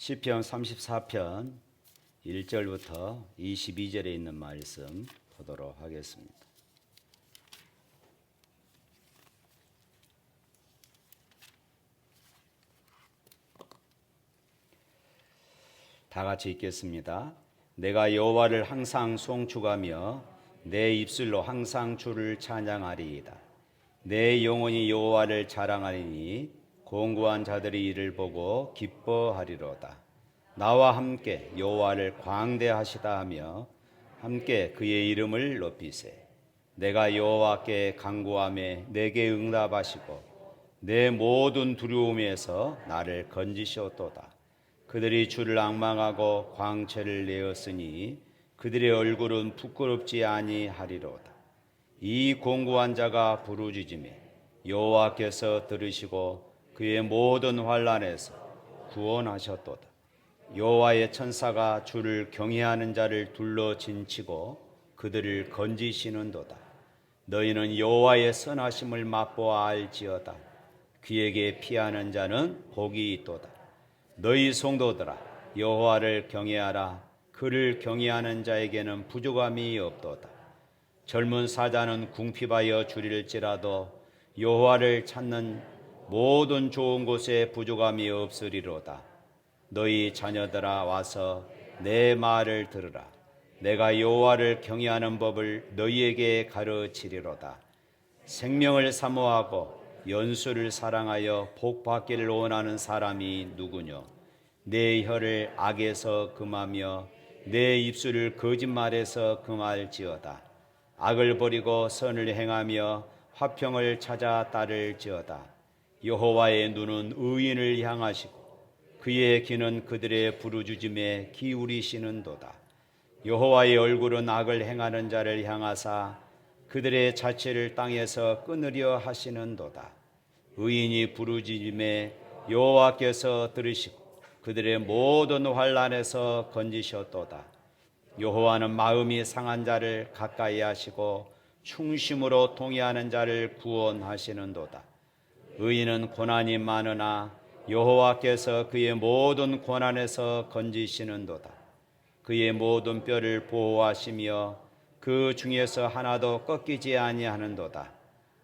시편 34편 1절부터 22절에 있는 말씀 보도록 하겠습니다. 다 같이 읽겠습니다. 내가 여호와를 항상 송축하며 내 입술로 항상 주를 찬양하리이다. 내 영혼이 여호와를 자랑하리니 공고한 자들이 이를 보고 기뻐하리로다. 나와 함께 여호와를 광대하시다 하며 함께 그의 이름을 높이세. 내가 여호와께 간구하매 내게 응답하시고 내 모든 두려움에서 나를 건지셨도다. 그들이 주를 앙망하고 광채를 내었으니 그들의 얼굴은 부끄럽지 아니하리로다. 이 공고한 자가 부르짖음에 여호와께서 들으시고 그의 모든 환난에서 구원하셨도다. 여호와의 천사가 주를 경외하는 자를 둘러 진치고 그들을 건지시는도다. 너희는 여호와의 선하심을 맛보아 알지어다. 그에게 피하는 자는 복이 있도다. 너희 성도들아 여호와를 경외하라. 그를 경외하는 자에게는 부족함이 없도다. 젊은 사자는 궁핍하여 주릴지라도 여호와를 찾는 모든 좋은 곳에 부족함이 없으리로다. 너희 자녀들아 와서 내 말을 들으라. 내가 여호와를 경외하는 법을 너희에게 가르치리로다. 생명을 사모하고 연수를 사랑하여 복 받기를 원하는 사람이 누구뇨? 내 혀를 악에서 금하며 내 입술을 거짓말에서 금할지어다. 악을 버리고 선을 행하며 화평을 찾아 따를지어다. 여호와의 눈은 의인을 향하시고 그의 귀는 그들의 부르짖음에 기울이시는도다. 여호와의 얼굴은 악을 행하는 자를 향하사 그들의 자취를 땅에서 끊으려 하시는도다. 의인이 부르짖음에 여호와께서 들으시고 그들의 모든 환난에서 건지셨도다. 여호와는 마음이 상한 자를 가까이 하시고 충심으로 통회하는 자를 구원하시는도다. 의인은 고난이 많으나 여호와께서 그의 모든 고난에서 건지시는도다. 그의 모든 뼈를 보호하시며 그 중에서 하나도 꺾이지 아니하는도다.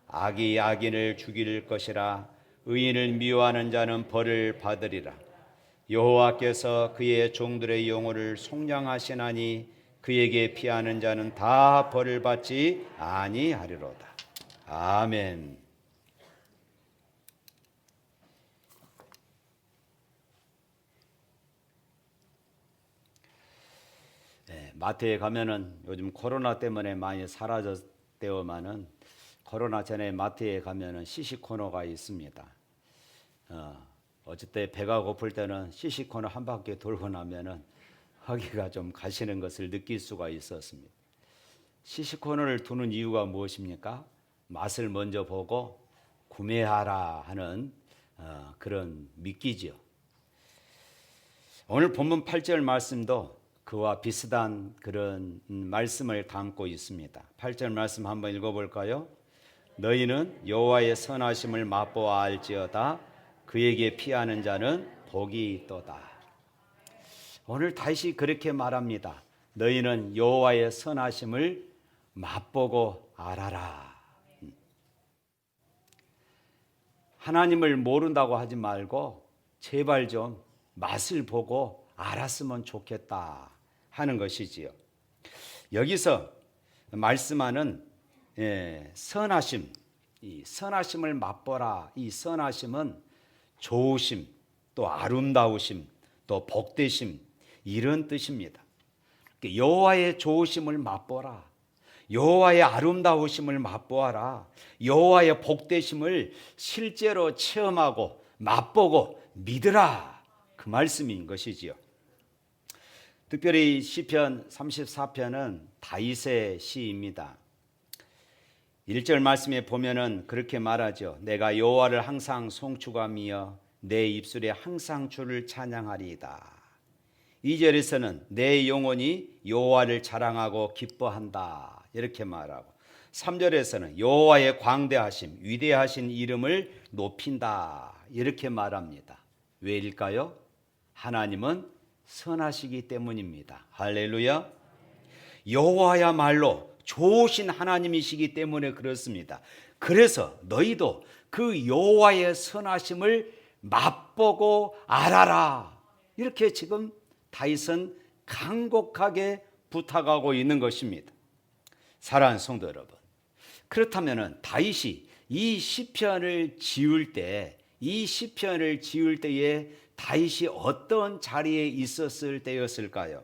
악이 악인을 죽일 것이라. 의인을 미워하는 자는 벌을 받으리라. 여호와께서 그의 종들의 영혼을 속량하시나니 그에게 피하는 자는 다 벌을 받지 아니하리로다. 아멘. 마트에 가면은 요즘 코로나 때문에 많이 사라졌대요만은 코로나 전에 마트에 가면은 시식 코너가 있습니다. 어쨌든 배가 고플 때는 시식 코너 한 바퀴 돌고 나면은 허기가 좀 가시는 것을 느낄 수가 있었습니다. 시식 코너를 두는 이유가 무엇입니까? 맛을 먼저 보고 구매하라 하는 그런 미끼죠. 오늘 본문 8절 말씀도 그와 비슷한 그런 말씀을 담고 있습니다. 8절 말씀 한번 읽어볼까요? 너희는 여호와의 선하심을 맛보아 알지어다. 그에게 피하는 자는 복이 있도다. 오늘 다시 그렇게 말합니다. 너희는 여호와의 선하심을 맛보고 알아라. 하나님을 모른다고 하지 말고 제발 좀 맛을 보고 알았으면 좋겠다 하는 것이지요. 여기서 말씀하는 선하심, 이 선하심을 맛보라. 이 선하심은 좋으심, 또 아름다우심, 또 복되심 이런 뜻입니다. 여호와의 좋으심을 맛보라. 여호와의 아름다우심을 맛보아라. 여호와의 복되심을 실제로 체험하고 맛보고 믿으라. 그 말씀인 것이지요. 특별히 시편 34편은 다윗의 시입니다. 1절 말씀에 보면은 그렇게 말하죠. 내가 여호와를 항상 송축하며 내 입술에 항상 주를 찬양하리이다. 2절에서는 내 영혼이 여호와를 자랑하고 기뻐한다 이렇게 말하고 3절에서는 여호와의 광대하심 위대하신 이름을 높인다 이렇게 말합니다. 왜일까요? 하나님은 선하시기 때문입니다. 할렐루야. 여호와야말로 좋으신 하나님이시기 때문에 그렇습니다. 그래서 너희도 그 여호와의 선하심을 맛보고 알아라. 이렇게 지금 다윗은 간곡하게 부탁하고 있는 것입니다. 사랑하는 성도 여러분, 그렇다면 다윗이 이 시편을 지을 때에 다윗이 어떤 자리에 있었을 때였을까요?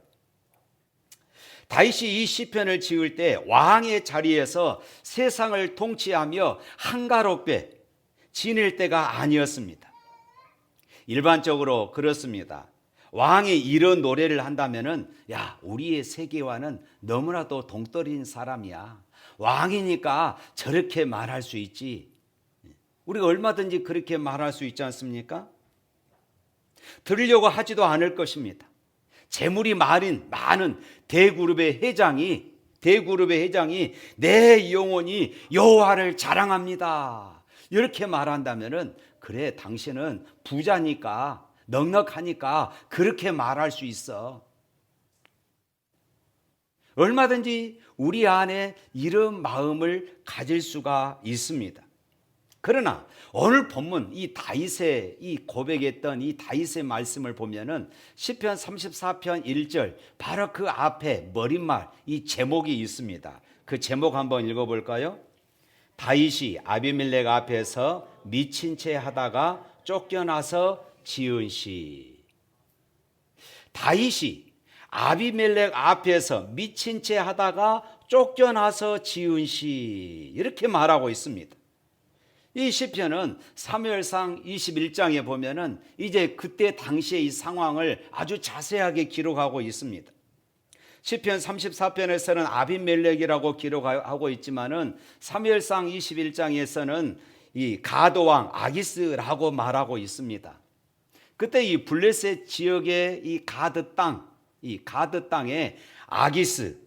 다윗이 이 시편을 지을 때 왕의 자리에서 세상을 통치하며 한가롭게 지낼 때가 아니었습니다. 일반적으로 그렇습니다. 왕이 이런 노래를 한다면은 야, 우리의 세계와는 너무나도 동떨어진 사람이야. 왕이니까 저렇게 말할 수 있지. 우리가 얼마든지 그렇게 말할 수 있지 않습니까? 들으려고 하지도 않을 것입니다. 재물이 많은 대그룹의 회장이 내 영혼이 여호와를 자랑합니다. 이렇게 말한다면은 그래, 당신은 부자니까 넉넉하니까 그렇게 말할 수 있어. 얼마든지 우리 안에 이런 마음을 가질 수가 있습니다. 그러나 오늘 본문 이 다윗의 이 고백했던 이 다윗의 말씀을 보면은 시편 34편 1절 바로 그 앞에 머릿말 이 제목이 있습니다. 그 제목 한번 읽어볼까요? 다윗이 아비멜렉 앞에서 미친 채 하다가 쫓겨나서 지은 시. 다윗이 아비멜렉 앞에서 미친 채 하다가 쫓겨나서 지은 시. 이렇게 말하고 있습니다. 이 시편은 사무엘상 21장에 보면은 이제 그때 당시의 이 상황을 아주 자세하게 기록하고 있습니다. 시편 34편에서는 아비멜렉이라고 기록하고 있지만은 사무엘상 21장에서는 이 가드왕 아기스라고 말하고 있습니다. 그때 이 블레셋 지역의 이 가드 땅에 아기스,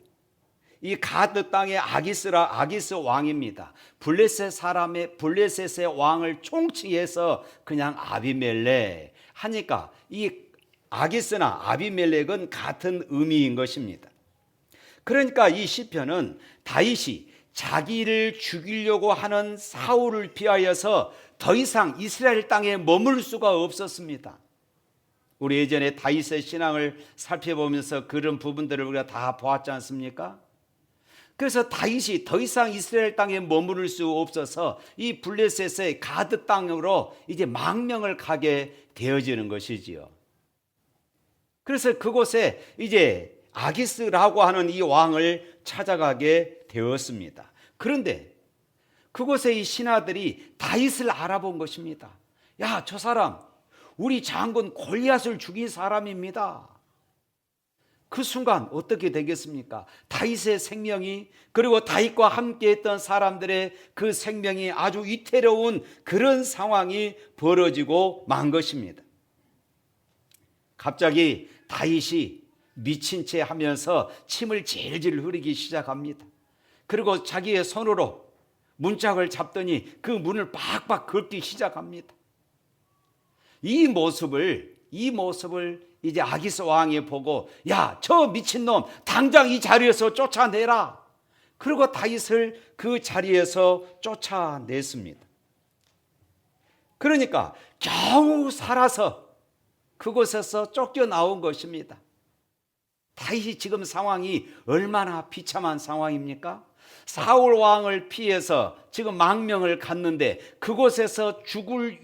이 가드 땅의 아기스 왕입니다. 블레셋의 왕을 총치해서 그냥 아비멜렉 하니까 이 아기스나 아비멜렉은 같은 의미인 것입니다. 그러니까 이 시편은 다윗이 자기를 죽이려고 하는 사울을 피하여서 더 이상 이스라엘 땅에 머물 수가 없었습니다. 우리 예전에 다윗의 신앙을 살펴보면서 그런 부분들을 우리가 다 보았지 않습니까? 그래서 다윗이 더 이상 이스라엘 땅에 머무를 수 없어서 이 블레셋의 가드 땅으로 이제 망명을 가게 되어지는 것이지요. 그래서 그곳에 이제 아기스라고 하는 이 왕을 찾아가게 되었습니다. 그런데 그곳에 이 신하들이 다윗을 알아본 것입니다. 야, 저 사람 우리 장군 골리앗을 죽인 사람입니다. 그 순간 어떻게 되겠습니까? 다윗의 생명이, 그리고 다윗과 함께했던 사람들의 그 생명이 아주 위태로운 그런 상황이 벌어지고 만 것입니다. 갑자기 다윗이 미친 채 하면서 침을 질질 흐리기 시작합니다. 그리고 자기의 손으로 문짝을 잡더니 그 문을 박박 긁기 시작합니다. 이 모습을 이제 아기스 왕이 보고 야, 저 미친놈 당장 이 자리에서 쫓아내라. 그리고 다윗을 그 자리에서 쫓아냈습니다. 그러니까 겨우 살아서 그곳에서 쫓겨나온 것입니다. 다윗이 지금 상황이 얼마나 비참한 상황입니까? 사울 왕을 피해서 지금 망명을 갔는데 그곳에서 죽을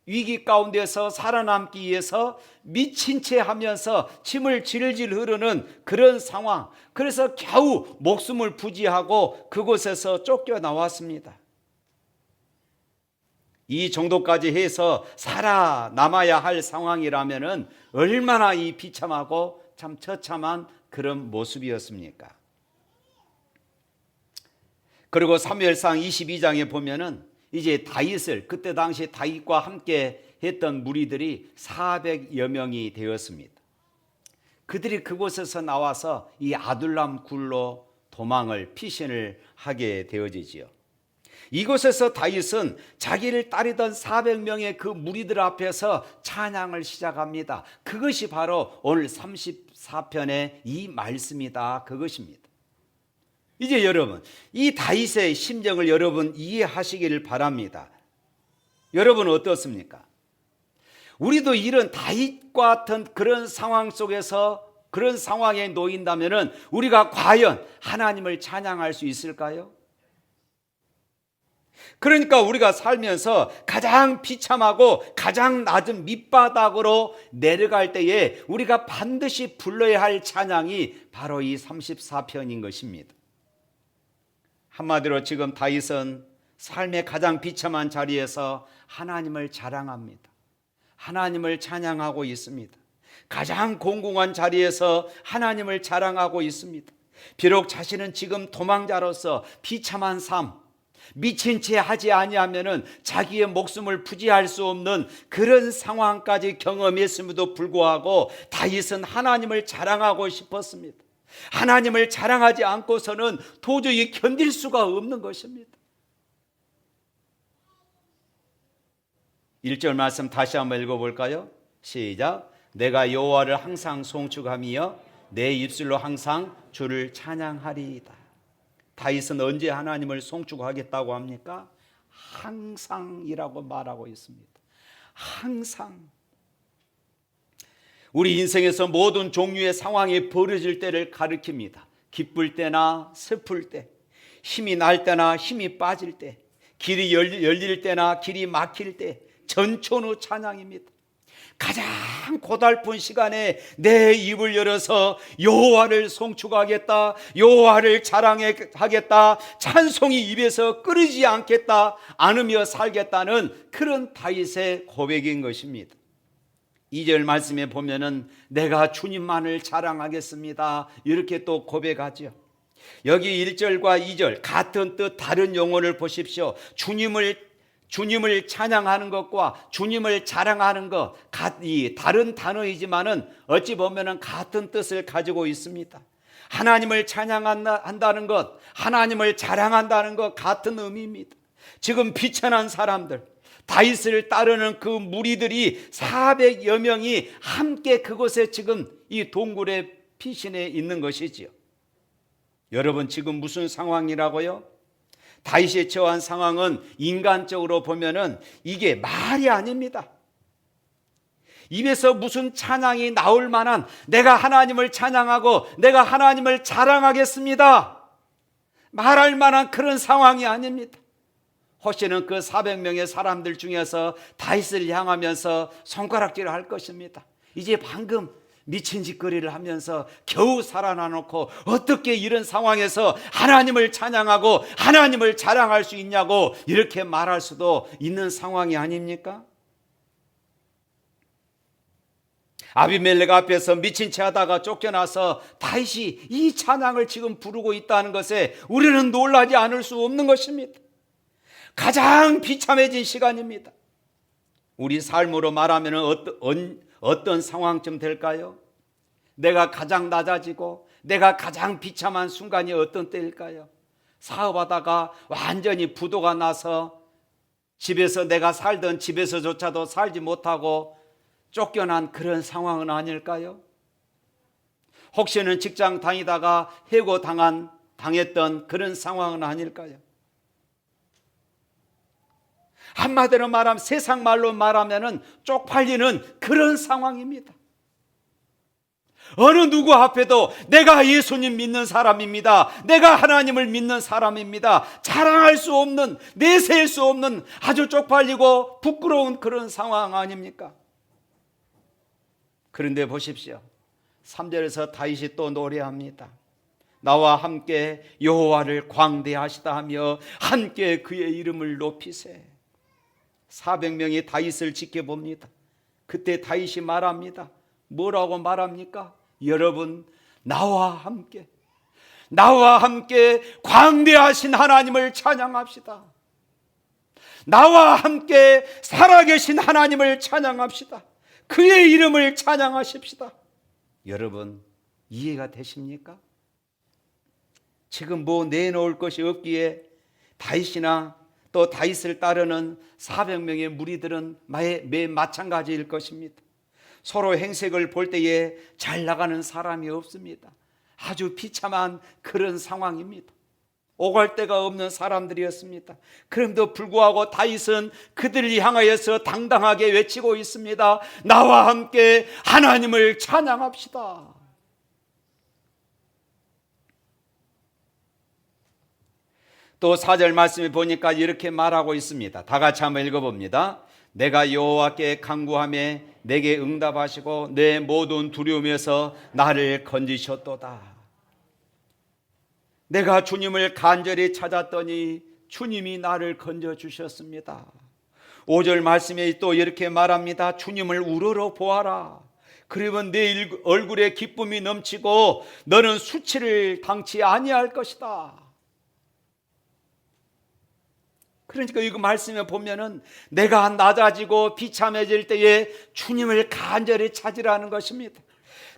위기 가운데서 살아남기 위해서 미친 채 하면서 침을 질질 흐르는 그런 상황. 그래서 겨우 목숨을 부지하고 그곳에서 쫓겨나왔습니다. 이 정도까지 해서 살아남아야 할 상황이라면은 얼마나 이 비참하고 참 처참한 그런 모습이었습니까? 그리고 사무엘상 22장에 보면은 이제 다윗을, 그때 당시 다윗과 함께 했던 무리들이 400여 명이 되었습니다. 그들이 그곳에서 나와서 이 아둘람 굴로 도망을 피신을 하게 되어지지요. 이곳에서 다윗은 자기를 따르던 400명의 그 무리들 앞에서 찬양을 시작합니다. 그것이 바로 오늘 34편의 이 말씀이다. 그것입니다. 이제 여러분, 이 다윗의 심정을 여러분 이해하시기를 바랍니다. 여러분 어떻습니까? 우리도 이런 다윗과 같은 그런 상황 속에서 그런 상황에 놓인다면 우리가 과연 하나님을 찬양할 수 있을까요? 그러니까 우리가 살면서 가장 비참하고 가장 낮은 밑바닥으로 내려갈 때에 우리가 반드시 불러야 할 찬양이 바로 이 34편인 것입니다. 한마디로 지금 다윗은 삶의 가장 비참한 자리에서 하나님을 자랑합니다. 하나님을 찬양하고 있습니다. 가장 공공한 자리에서 하나님을 자랑하고 있습니다. 비록 자신은 지금 도망자로서 비참한 삶, 미친 채 하지 아니하면은 자기의 목숨을 부지할 수 없는 그런 상황까지 경험했음에도 불구하고 다윗은 하나님을 자랑하고 싶었습니다. 하나님을 자랑하지 않고서는 도저히 견딜 수가 없는 것입니다. 1절 말씀 다시 한번 읽어볼까요? 시작. 내가 여호와를 항상 송축하며 내 입술로 항상 주를 찬양하리이다. 다윗은 언제 하나님을 송축하겠다고 합니까? 항상이라고 말하고 있습니다. 항상. 우리 인생에서 모든 종류의 상황이 벌어질 때를 가리킵니다. 기쁠 때나 슬플 때, 힘이 날 때나 힘이 빠질 때, 길이 열릴 때나 길이 막힐 때, 전천후 찬양입니다. 가장 고달픈 시간에 내 입을 열어서 여호와를 송축하겠다, 여호와를 자랑하겠다, 찬송이 입에서 끊이지 않겠다, 않으며 살겠다는 그런 다윗의 고백인 것입니다. 2절 말씀에 보면은 내가 주님만을 자랑하겠습니다, 이렇게 또 고백하죠. 여기 1절과 2절 같은 뜻 다른 용어를 보십시오. 주님을 찬양하는 것과 주님을 자랑하는 것, 다른 단어이지만은 어찌 보면은 같은 뜻을 가지고 있습니다. 하나님을 찬양한다는 것, 하나님을 자랑한다는 것 같은 의미입니다. 지금 비천한 사람들, 다윗을 따르는 그 무리들이 400여 명이 함께 그곳에 지금 이 동굴의 피신에 있는 것이지요. 여러분 지금 무슨 상황이라고요? 다윗이 처한 상황은 인간적으로 보면은 이게 말이 아닙니다. 입에서 무슨 찬양이 나올 만한, 내가 하나님을 찬양하고 내가 하나님을 자랑하겠습니다, 말할 만한 그런 상황이 아닙니다. 호시는 그 400명의 사람들 중에서 다윗을 향하면서 손가락질을 할 것입니다. 이제 방금 미친 짓거리를 하면서 겨우 살아나놓고 어떻게 이런 상황에서 하나님을 찬양하고 하나님을 자랑할 수 있냐고 이렇게 말할 수도 있는 상황이 아닙니까? 아비멜렉 앞에서 미친 채 하다가 쫓겨나서 다윗이 이 찬양을 지금 부르고 있다는 것에 우리는 놀라지 않을 수 없는 것입니다. 가장 비참해진 시간입니다. 우리 삶으로 말하면 어떤 상황쯤 될까요? 내가 가장 낮아지고 내가 가장 비참한 순간이 어떤 때일까요? 사업하다가 완전히 부도가 나서 집에서 내가 살던 집에서조차도 살지 못하고 쫓겨난 그런 상황은 아닐까요? 혹시는 직장 다니다가 해고당했던 그런 상황은 아닐까요? 한마디로 말하면, 세상 말로 말하면은 쪽팔리는 그런 상황입니다. 어느 누구 앞에도 내가 예수님 믿는 사람입니다, 내가 하나님을 믿는 사람입니다, 자랑할 수 없는, 내세울 수 없는 아주 쪽팔리고 부끄러운 그런 상황 아닙니까? 그런데 보십시오. 3절에서 다윗이 또 노래합니다. 나와 함께 여호와를 광대하시다 하며 함께 그의 이름을 높이세. 400명이 다윗을 지켜봅니다. 그때 다윗이 말합니다. 뭐라고 말합니까? 여러분, 나와 함께 광대하신 하나님을 찬양합시다. 나와 함께 살아계신 하나님을 찬양합시다. 그의 이름을 찬양하십시다. 여러분, 이해가 되십니까? 지금 뭐 내놓을 것이 없기에 다윗이나 또 다윗을 따르는 400명의 무리들은 매 마찬가지일 것입니다. 서로 행색을 볼 때에 잘 나가는 사람이 없습니다. 아주 비참한 그런 상황입니다. 오갈 데가 없는 사람들이었습니다. 그럼에도 불구하고 다윗은 그들을 향하여서 당당하게 외치고 있습니다. 나와 함께 하나님을 찬양합시다. 또 4절 말씀에 보니까 이렇게 말하고 있습니다. 다 같이 한번 읽어봅니다. 내가 여호와께 간구하며 내게 응답하시고 내 모든 두려움에서 나를 건지셨도다. 내가 주님을 간절히 찾았더니 주님이 나를 건져주셨습니다. 5절 말씀에 또 이렇게 말합니다. 주님을 우러러 보아라. 그러면 내 얼굴에 기쁨이 넘치고 너는 수치를 당치 아니할 것이다. 그러니까 이거 말씀에 보면은 내가 낮아지고 비참해질 때에 주님을 간절히 찾으라는 것입니다.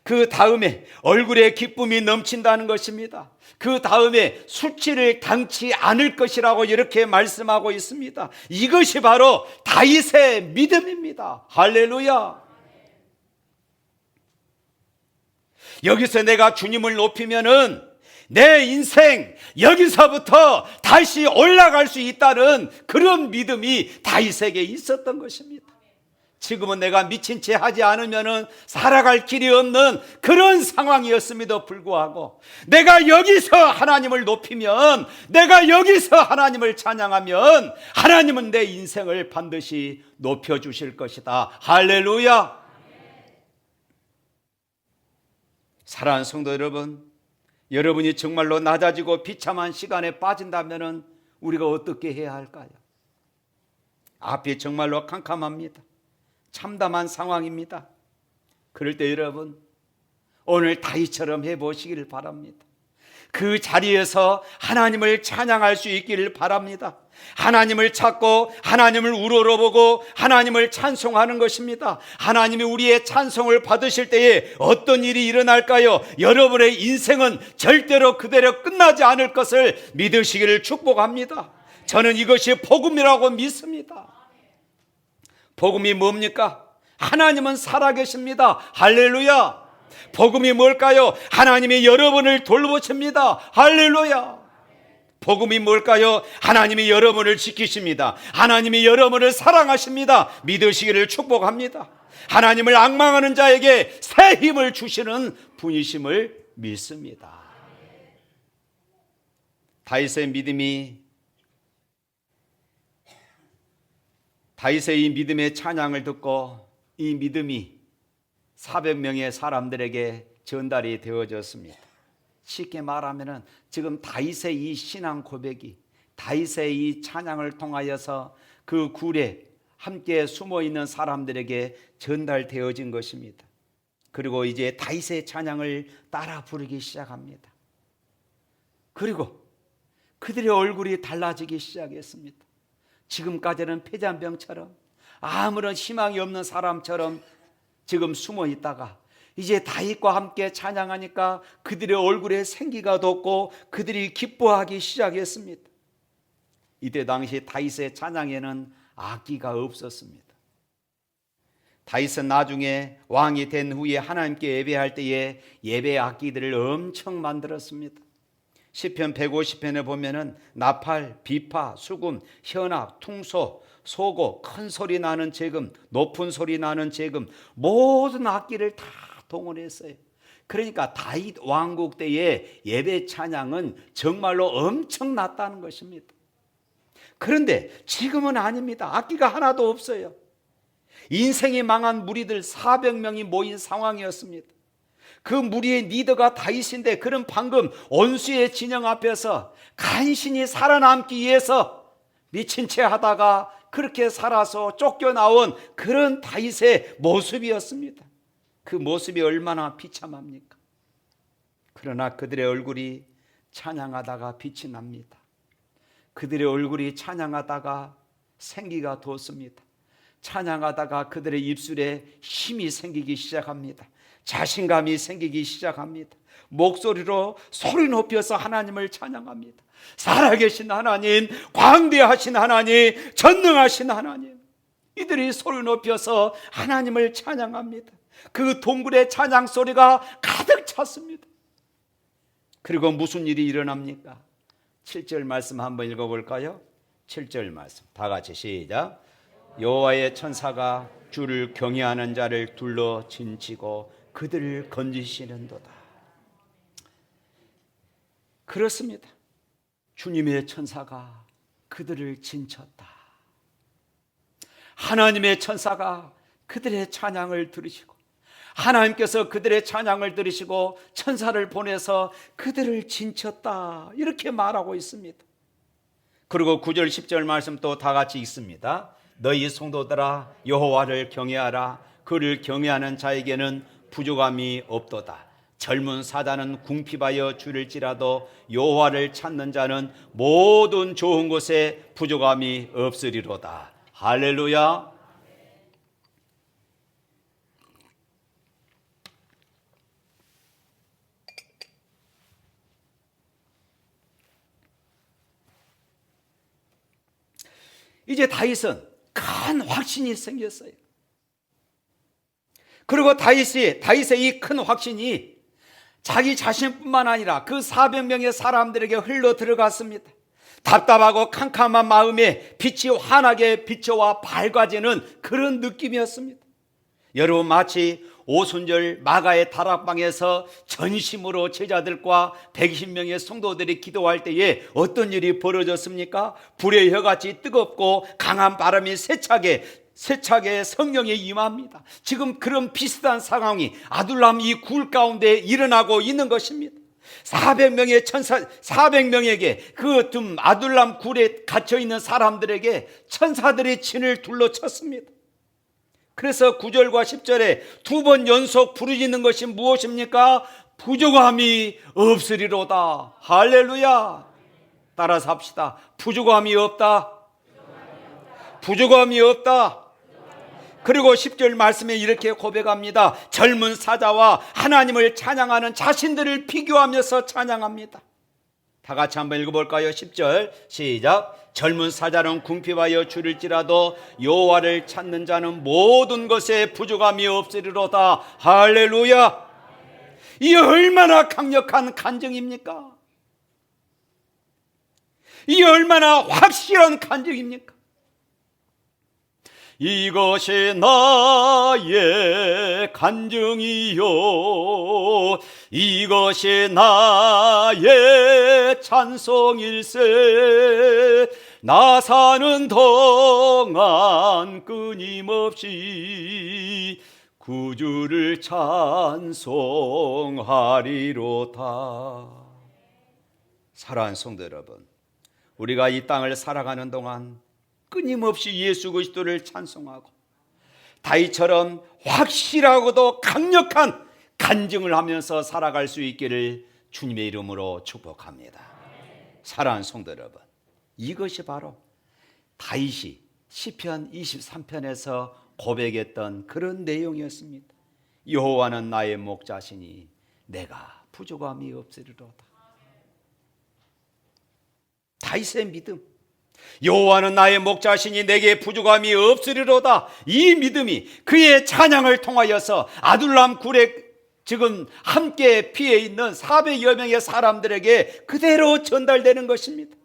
그 다음에 얼굴에 기쁨이 넘친다는 것입니다. 그 다음에 수치를 당치 않을 것이라고 이렇게 말씀하고 있습니다. 이것이 바로 다윗의 믿음입니다. 할렐루야. 여기서 내가 주님을 높이면은 내 인생 여기서부터 다시 올라갈 수 있다는 그런 믿음이 다윗에게 있었던 것입니다. 지금은 내가 미친 채 하지 않으면 살아갈 길이 없는 그런 상황이었음에도 불구하고 내가 여기서 하나님을 높이면, 내가 여기서 하나님을 찬양하면 하나님은 내 인생을 반드시 높여주실 것이다. 할렐루야. 사랑하는 성도 여러분, 여러분이 정말로 낮아지고 비참한 시간에 빠진다면 우리가 어떻게 해야 할까요? 앞이 정말로 캄캄합니다. 참담한 상황입니다. 그럴 때 여러분, 오늘 다윗처럼 해보시기를 바랍니다. 그 자리에서 하나님을 찬양할 수 있기를 바랍니다. 하나님을 찾고 하나님을 우러러보고 하나님을 찬송하는 것입니다. 하나님이 우리의 찬송을 받으실 때에 어떤 일이 일어날까요? 여러분의 인생은 절대로 그대로 끝나지 않을 것을 믿으시기를 축복합니다. 저는 이것이 복음이라고 믿습니다. 복음이 뭡니까? 하나님은 살아계십니다. 할렐루야. 복음이 뭘까요? 하나님이 여러분을 돌보십니다. 할렐루야. 복음이 뭘까요? 하나님이 여러분을 지키십니다. 하나님이 여러분을 사랑하십니다. 믿으시기를 축복합니다. 하나님을 앙망하는 자에게 새 힘을 주시는 분이심을 믿습니다. 다윗의 이 믿음의 찬양을 듣고 이 믿음이 400명의 사람들에게 전달이 되어졌습니다. 쉽게 말하면 지금 다윗의 이 신앙 고백이, 다윗의 이 찬양을 통하여서 그 굴에 함께 숨어있는 사람들에게 전달되어진 것입니다. 그리고 이제 다윗의 찬양을 따라 부르기 시작합니다. 그리고 그들의 얼굴이 달라지기 시작했습니다. 지금까지는 폐잔병처럼 아무런 희망이 없는 사람처럼 지금 숨어 있다가 이제 다윗과 함께 찬양하니까 그들의 얼굴에 생기가 돋고 그들이 기뻐하기 시작했습니다. 이때 당시 다윗의 찬양에는 악기가 없었습니다. 다윗은 나중에 왕이 된 후에 하나님께 예배할 때에 예배 악기들을 엄청 만들었습니다. 시편 150편에 보면은 나팔, 비파, 수금, 현악, 퉁소, 소고, 큰 소리 나는 재금, 높은 소리 나는 재금, 모든 악기를 다 동원했어요. 그러니까 다윗 왕국 때의 예배 찬양은 정말로 엄청났다는 것입니다. 그런데 지금은 아닙니다. 악기가 하나도 없어요. 인생이 망한 무리들 400명이 모인 상황이었습니다. 그 무리의 리더가 다윗인데 그는 방금 원수의 진영 앞에서 간신히 살아남기 위해서 미친 채 하다가 그렇게 살아서 쫓겨나온 그런 다윗의 모습이었습니다. 그 모습이 얼마나 비참합니까? 그러나 그들의 얼굴이 찬양하다가 빛이 납니다. 그들의 얼굴이 찬양하다가 생기가 돋습니다. 찬양하다가 그들의 입술에 힘이 생기기 시작합니다. 자신감이 생기기 시작합니다. 목소리로 소리 높여서 하나님을 찬양합니다. 살아계신 하나님, 광대하신 하나님, 전능하신 하나님, 이들이 소리 높여서 하나님을 찬양합니다. 그 동굴의 찬양 소리가 가득 찼습니다. 그리고 무슨 일이 일어납니까? 7절 말씀 한번 읽어볼까요? 7절 말씀 다 같이 시작. 여호와의 천사가 주를 경외하는 자를 둘러 진치고 그들을 건지시는도다. 그렇습니다. 주님의 천사가 그들을 진쳤다. 하나님의 천사가 그들의 찬양을 들으시고, 하나님께서 그들의 찬양을 들으시고 천사를 보내서 그들을 진쳤다, 이렇게 말하고 있습니다. 그리고 9절 10절 말씀 또 다 같이 읽습니다. 너희 성도들아 여호와를 경외하라. 그를 경외하는 자에게는 부족함이 없도다. 젊은 사자는 궁핍하여 줄일지라도 여호와를 찾는 자는 모든 좋은 것에 부족함이 없으리로다. 할렐루야. 이제 다윗은 큰 확신이 생겼어요. 그리고 다윗의 이 큰 확신이 자기 자신뿐만 아니라 그 400명의 사람들에게 흘러 들어갔습니다. 답답하고 캄캄한 마음에 빛이 환하게 비춰와 밝아지는 그런 느낌이었습니다. 여러분, 마치 오순절 마가의 다락방에서 전심으로 제자들과 120명의 성도들이 기도할 때에 어떤 일이 벌어졌습니까? 불의 혀같이 뜨겁고 강한 바람이 세차게 성령에 임합니다. 지금 그런 비슷한 상황이 아둘람 이 굴 가운데 일어나고 있는 것입니다. 400명에게 그 좀 아둘람 굴에 갇혀 있는 사람들에게 천사들이 진을 둘러쳤습니다. 그래서 9절과 10절에 두 번 연속 부르짖는 것이 무엇입니까? 부족함이 없으리로다. 할렐루야. 따라서 합시다. 부족함이 없다. 부족함이 없다. 그리고 10절 말씀에 이렇게 고백합니다. 젊은 사자와 하나님을 찬양하는 자신들을 비교하면서 찬양합니다. 다 같이 한번 읽어볼까요? 10절 시작. 젊은 사자는 궁핍하여 줄일지라도 여호와를 찾는 자는 모든 것에 부족함이 없으리로다. 할렐루야. 이 얼마나 강력한 간증입니까? 이 얼마나 확실한 간증입니까? 이것이 나의 간증이요, 이것이 나의 찬송일세. 나 사는 동안 끊임없이 구주를 찬송하리로다. 사랑하는 성도 여러분, 우리가 이 땅을 살아가는 동안 끊임없이 예수 그리스도를 찬송하고 다윗처럼 확실하고도 강력한 간증을 하면서 살아갈 수 있기를 주님의 이름으로 축복합니다. 사랑하는 성도 여러분, 이것이 바로 다윗이 시편 23편에서 고백했던 그런 내용이었습니다. 여호와는 나의 목자시니 내가 부족함이 없으리로다. 다윗의 믿음, 여호와는 나의 목자시니 내게 부족함이 없으리로다. 이 믿음이 그의 찬양을 통하여서 아둘람 굴에 지금 함께 피해 있는 400여 명의 사람들에게 그대로 전달되는 것입니다.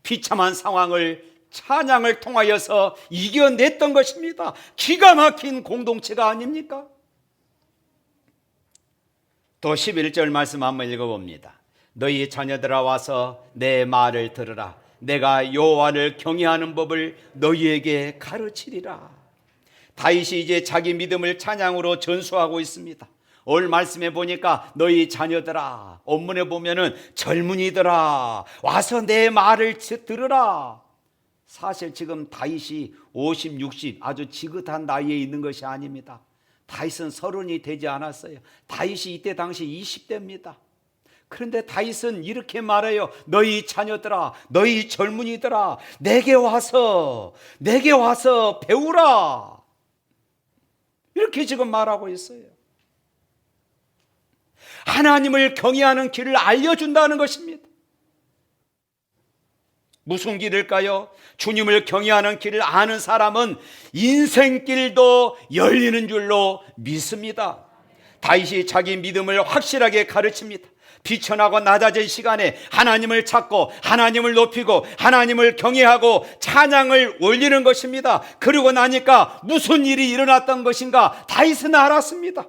비참한 상황을 찬양을 통하여서 이겨냈던 것입니다. 기가 막힌 공동체가 아닙니까? 또 11절 말씀 한번 읽어봅니다. 너희 자녀들아 와서 내 말을 들으라. 내가 여호와를 경외하는 법을 너희에게 가르치리라. 다윗이 이제 자기 믿음을 찬양으로 전수하고 있습니다. 오늘 말씀에 보니까 너희 자녀들아, 본문에 보면은 젊은이들아 와서 내 말을 들으라. 사실 지금 다윗이 50, 60 아주 지긋한 나이에 있는 것이 아닙니다. 다윗은 30이 되지 않았어요. 다윗이 이때 당시 20대입니다. 그런데 다윗은 이렇게 말해요. 너희 자녀들아, 너희 젊은이들아, 내게 와서 배우라. 이렇게 지금 말하고 있어요. 하나님을 경외하는 길을 알려준다는 것입니다. 무슨 길일까요? 주님을 경외하는 길을 아는 사람은 인생길도 열리는 줄로 믿습니다. 다윗이 자기 믿음을 확실하게 가르칩니다. 비천하고 낮아질 시간에 하나님을 찾고 하나님을 높이고 하나님을 경외하고 찬양을 올리는 것입니다. 그러고 나니까 무슨 일이 일어났던 것인가 다윗은 알았습니다.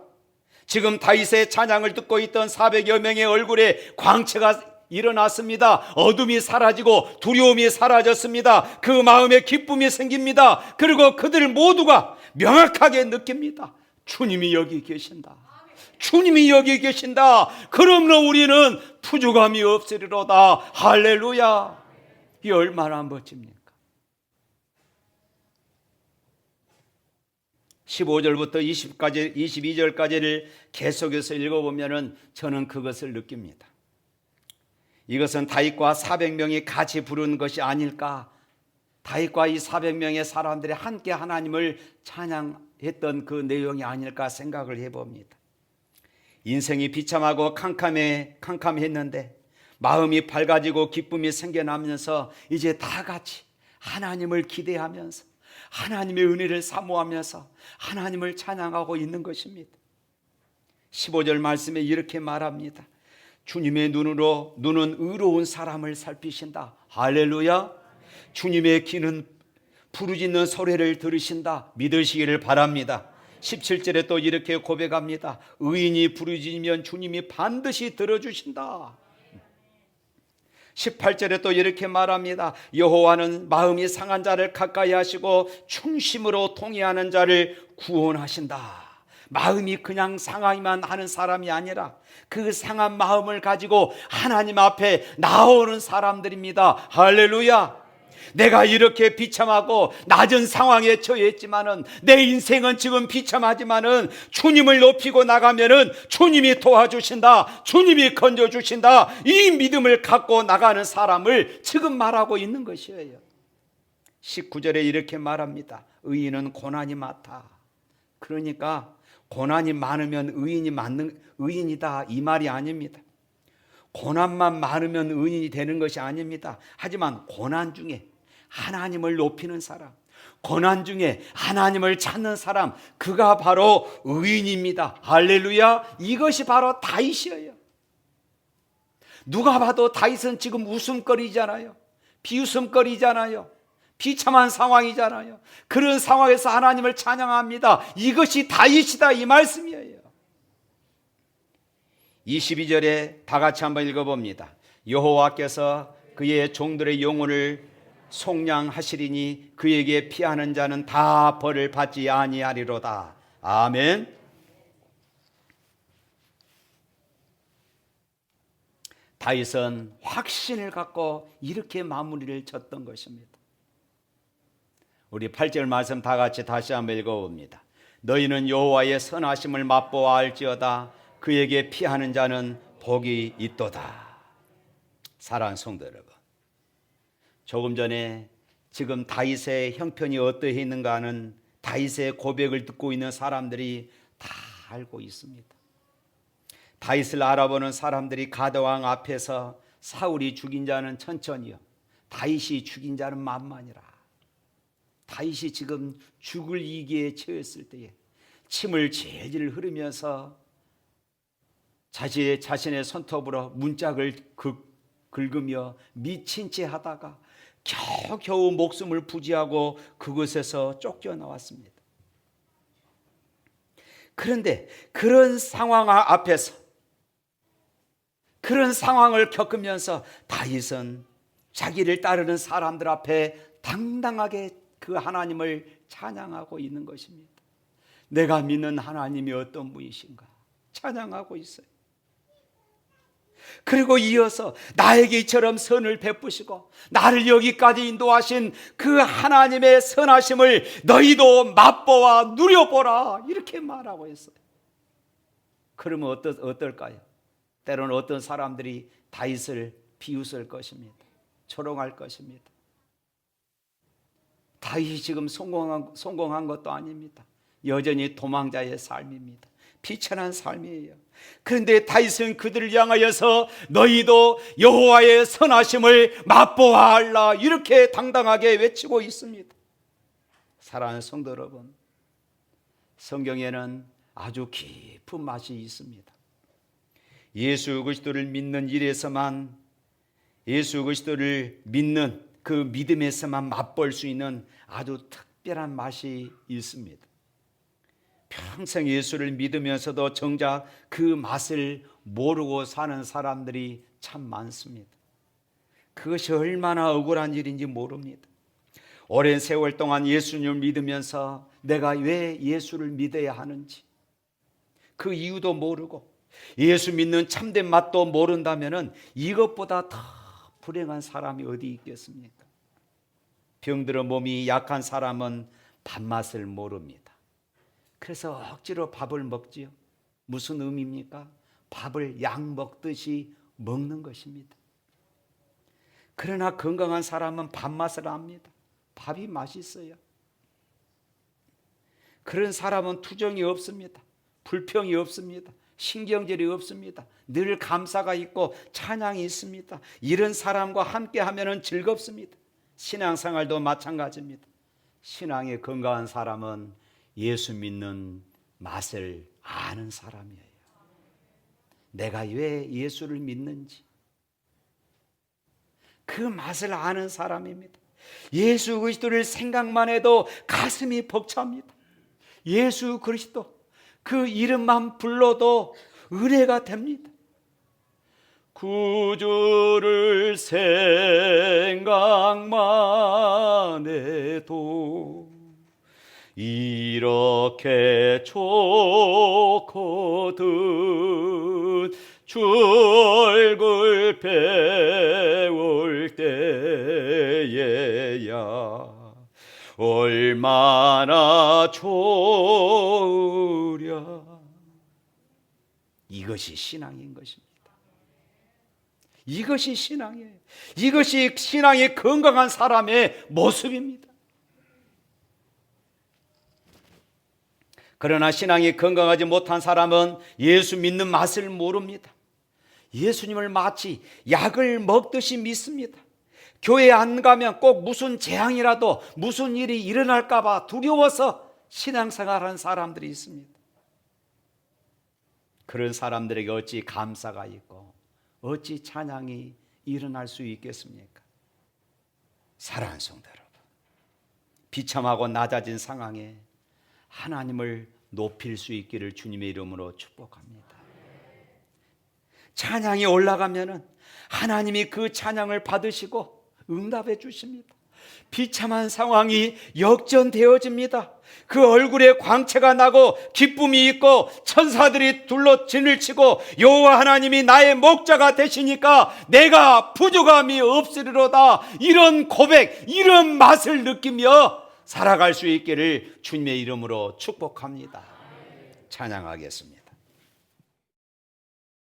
지금 다윗의 찬양을 듣고 있던 400여 명의 얼굴에 광채가 일어났습니다. 어둠이 사라지고 두려움이 사라졌습니다. 그 마음에 기쁨이 생깁니다. 그리고 그들 모두가 명확하게 느낍니다. 주님이 여기 계신다. 주님이 여기 계신다. 그러므로 우리는 부족함이 없으리로다. 할렐루야. 이 얼마나 멋집니까? 15절부터 22절까지를 계속해서 읽어보면 저는 그것을 느낍니다. 이것은 다윗과 400명이 같이 부른 것이 아닐까. 다윗과 이 400명의 사람들이 함께 하나님을 찬양했던 그 내용이 아닐까 생각을 해봅니다. 인생이 비참하고 캄캄했는데 마음이 밝아지고 기쁨이 생겨나면서 이제 다 같이 하나님을 기대하면서 하나님의 은혜를 사모하면서 하나님을 찬양하고 있는 것입니다. 15절 말씀에 이렇게 말합니다. 주님의 눈은 의로운 사람을 살피신다. 할렐루야. 주님의 귀는 부르짖는 소리를 들으신다. 믿으시기를 바랍니다. 17절에 또 이렇게 고백합니다. 의인이 부르짖으면 주님이 반드시 들어주신다. 18절에 또 이렇게 말합니다. 여호와는 마음이 상한 자를 가까이 하시고 충심으로 통회하는 자를 구원하신다. 마음이 그냥 상하기만 하는 사람이 아니라 그 상한 마음을 가지고 하나님 앞에 나오는 사람들입니다. 할렐루야. 내가 이렇게 비참하고 낮은 상황에 처했지만은 내 인생은 지금 비참하지만은 주님을 높이고 나가면은 주님이 도와주신다. 주님이 건져주신다. 이 믿음을 갖고 나가는 사람을 지금 말하고 있는 것이에요. 19절에 이렇게 말합니다. 의인은 고난이 많다. 그러니까 고난이 많으면 의인이다 이 말이 아닙니다. 고난만 많으면 의인이 되는 것이 아닙니다. 하지만 고난 중에 하나님을 높이는 사람, 고난 중에 하나님을 찾는 사람, 그가 바로 의인입니다. 할렐루야. 이것이 바로 다윗이에요. 누가 봐도 다윗은 지금 웃음거리잖아요. 비웃음거리잖아요. 비참한 상황이잖아요. 그런 상황에서 하나님을 찬양합니다. 이것이 다윗이다 이 말씀이에요. 22절에 다 같이 한번 읽어봅니다. 여호와께서 그의 종들의 영혼을 속량하시리니 그에게 피하는 자는 다 벌을 받지 아니하리로다. 아멘. 다윗은 확신을 갖고 이렇게 마무리를 쳤던 것입니다. 우리 8절 말씀 다 같이 다시 한번 읽어봅니다. 너희는 여호와의 선하심을 맛보아 알지어다. 그에게 피하는 자는 복이 있도다. 사랑하는 성도 여러분, 조금 전에 지금 다윗의 형편이 어떠했는가 하는 다윗의 고백을 듣고 있는 사람들이 다 알고 있습니다. 다윗을 알아보는 사람들이 가드왕 앞에서 사울이 죽인 자는 천천히요, 다윗이 죽인 자는 만만이라. 다윗이 지금 죽을 위기에 처했을 때에 침을 질질 흐르면서 자신의 손톱으로 문짝을 긁으며 미친 채 하다가 겨우 목숨을 부지하고 그곳에서 쫓겨나왔습니다. 그런데 그런 상황 앞에서, 그런 상황을 겪으면서 다윗은 자기를 따르는 사람들 앞에 당당하게 그 하나님을 찬양하고 있는 것입니다. 내가 믿는 하나님이 어떤 분이신가 찬양하고 있어요. 그리고 이어서 나에게 이처럼 선을 베푸시고 나를 여기까지 인도하신 그 하나님의 선하심을 너희도 맛보아 누려보라, 이렇게 말하고 있어요. 그러면 어떨까요? 때로는 어떤 사람들이 다윗을 비웃을 것입니다. 조롱할 것입니다. 다윗이 지금 성공한 것도 아닙니다. 여전히 도망자의 삶입니다. 비천한 삶이에요. 그런데 다윗은 그들을 향하여서 너희도 여호와의 선하심을 맛보아 알라 이렇게 당당하게 외치고 있습니다. 사랑하는 성도 여러분, 성경에는 아주 깊은 맛이 있습니다. 예수 그리스도를 믿는 일에서만, 예수 그리스도를 믿는 그 믿음에서만 맛볼 수 있는 아주 특별한 맛이 있습니다. 평생 예수를 믿으면서도 정작 그 맛을 모르고 사는 사람들이 참 많습니다. 그것이 얼마나 억울한 일인지 모릅니다. 오랜 세월 동안 예수님을 믿으면서 내가 왜 예수를 믿어야 하는지 그 이유도 모르고 예수 믿는 참된 맛도 모른다면 이것보다 더 불행한 사람이 어디 있겠습니까? 병들어 몸이 약한 사람은 밥맛을 모릅니다. 그래서 억지로 밥을 먹지요. 무슨 의미입니까? 밥을 약 먹듯이 먹는 것입니다. 그러나 건강한 사람은 밥맛을 압니다. 밥이 맛있어요. 그런 사람은 투정이 없습니다. 불평이 없습니다. 신경질이 없습니다. 늘 감사가 있고 찬양이 있습니다. 이런 사람과 함께 하면 즐겁습니다. 신앙생활도 마찬가지입니다. 신앙이 건강한 사람은 예수 믿는 맛을 아는 사람이에요. 내가 왜 예수를 믿는지 그 맛을 아는 사람입니다. 예수 그리스도를 생각만 해도 가슴이 벅찹니다. 예수 그리스도 그 이름만 불러도 은혜가 됩니다. 구주를 생각만 해도 이렇게 좋거든. 줄글 배울 때에야 얼마나 좋으랴. 이것이 신앙인 것입니다. 이것이 신앙이에요. 이것이 신앙이 건강한 사람의 모습입니다. 그러나 신앙이 건강하지 못한 사람은 예수 믿는 맛을 모릅니다. 예수님을 마치 약을 먹듯이 믿습니다. 교회 안 가면 꼭 무슨 재앙이라도 무슨 일이 일어날까 봐 두려워서 신앙생활하는 사람들이 있습니다. 그런 사람들에게 어찌 감사가 있고 어찌 찬양이 일어날 수 있겠습니까? 사랑하는 성도 여러분, 비참하고 낮아진 상황에 하나님을 높일 수 있기를 주님의 이름으로 축복합니다. 찬양이 올라가면은 하나님이 그 찬양을 받으시고 응답해 주십니다. 비참한 상황이 역전되어집니다. 그 얼굴에 광채가 나고 기쁨이 있고 천사들이 둘러 진을 치고 여호와 하나님이 나의 목자가 되시니까 내가 부족함이 없으리로다. 이런 고백, 이런 맛을 느끼며 살아갈 수 있기를 주님의 이름으로 축복합니다. 찬양하겠습니다.